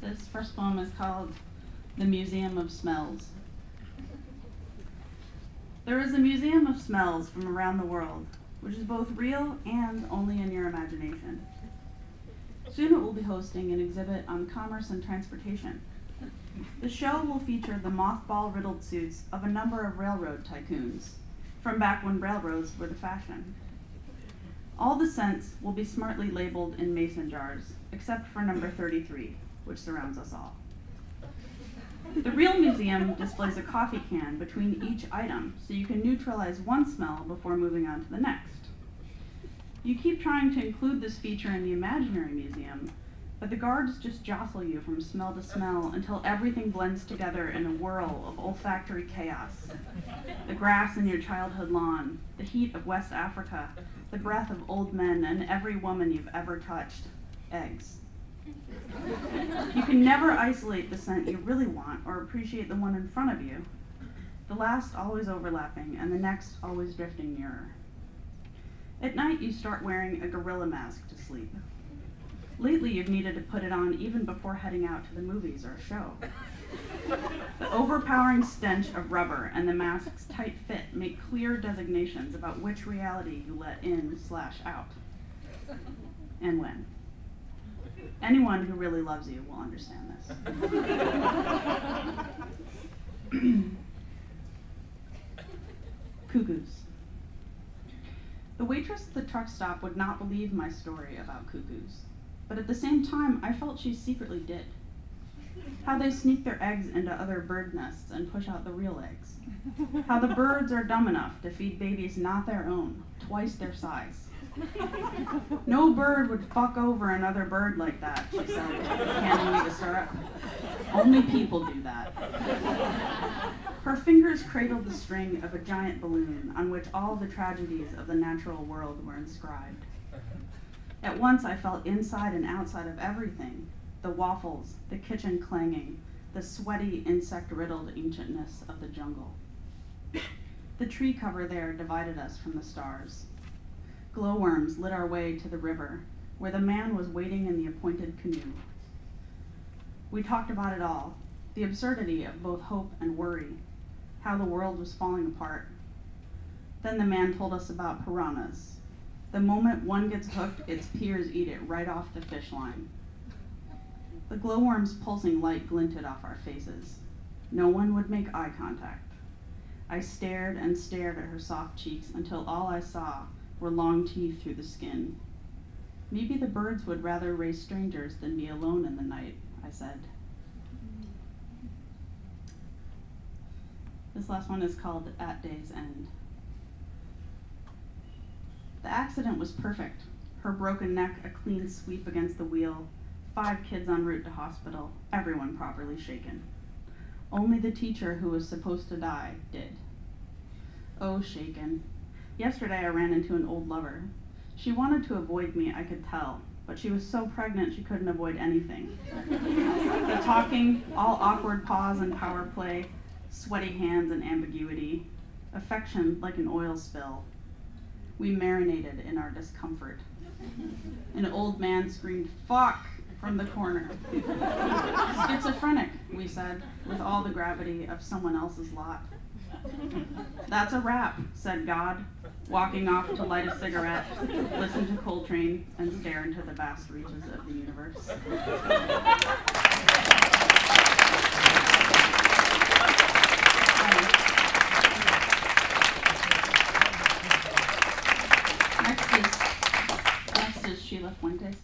This first poem is called The Museum of Smells. There is a museum of smells from around the world, which is both real and only in your imagination. Soon it will be hosting an exhibit on commerce and transportation. The show will feature the mothball-riddled suits of a number of railroad tycoons, from back when railroads were the fashion. All the scents will be smartly labeled in mason jars, except for number 33, which surrounds us all. The real museum displays a coffee can between each item, so you can neutralize one smell before moving on to the next. You keep trying to include this feature in the imaginary museum, but the guards just jostle you from smell to smell until everything blends together in a whirl of olfactory chaos. The grass in your childhood lawn, the heat of West Africa, the breath of old men, and every woman you've ever touched. Eggs. You can never isolate the scent you really want or appreciate the one in front of you, the last always overlapping and the next always drifting nearer. At night, you start wearing a gorilla mask to sleep. Lately, you've needed to put it on even before heading out to the movies or a show. The overpowering stench of rubber and the mask's tight fit make clear designations about which reality you let in/out, and when. Anyone who really loves you will understand this. Cuckoos. The waitress at the truck stop would not believe my story about cuckoos, but at the same time, I felt she secretly did. How they sneak their eggs into other bird nests and push out the real eggs. How the birds are dumb enough to feed babies not their own, twice their size. No bird would fuck over another bird like that, she said, handing me the syrup. Only people do that. Her fingers cradled the string of a giant balloon on which all the tragedies of the natural world were inscribed. At once I felt inside and outside of everything, the waffles, the kitchen clanging, the sweaty, insect-riddled ancientness of the jungle. The tree cover there divided us from the stars. Glowworms lit our way to the river, where the man was waiting in the appointed canoe. We talked about it all, the absurdity of both hope and worry, how the world was falling apart. Then the man told us about piranhas. The moment one gets hooked, its peers eat it right off the fish line. The glowworm's pulsing light glinted off our faces. No one would make eye contact. I stared and stared at her soft cheeks until all I saw were long teeth through the skin. Maybe the birds would rather raise strangers than be alone in the night, I said. This last one is called At Day's End. The accident was perfect. Her broken neck, a clean sweep against the wheel, 5 kids en route to hospital, everyone properly shaken. Only the teacher who was supposed to die did. Oh, shaken. Yesterday I ran into an old lover. She wanted to avoid me, I could tell, but she was so pregnant she couldn't avoid anything. The talking, all awkward pause and power play, sweaty hands and ambiguity, affection like an oil spill. We marinated in our discomfort. An old man screamed, "Fuck!" from the corner. Schizophrenic, we said, with all the gravity of someone else's lot. That's a wrap, said God, walking off to light a cigarette, listen to Coltrane, and stare into the vast reaches of the universe. Next is Sheila Fuentes.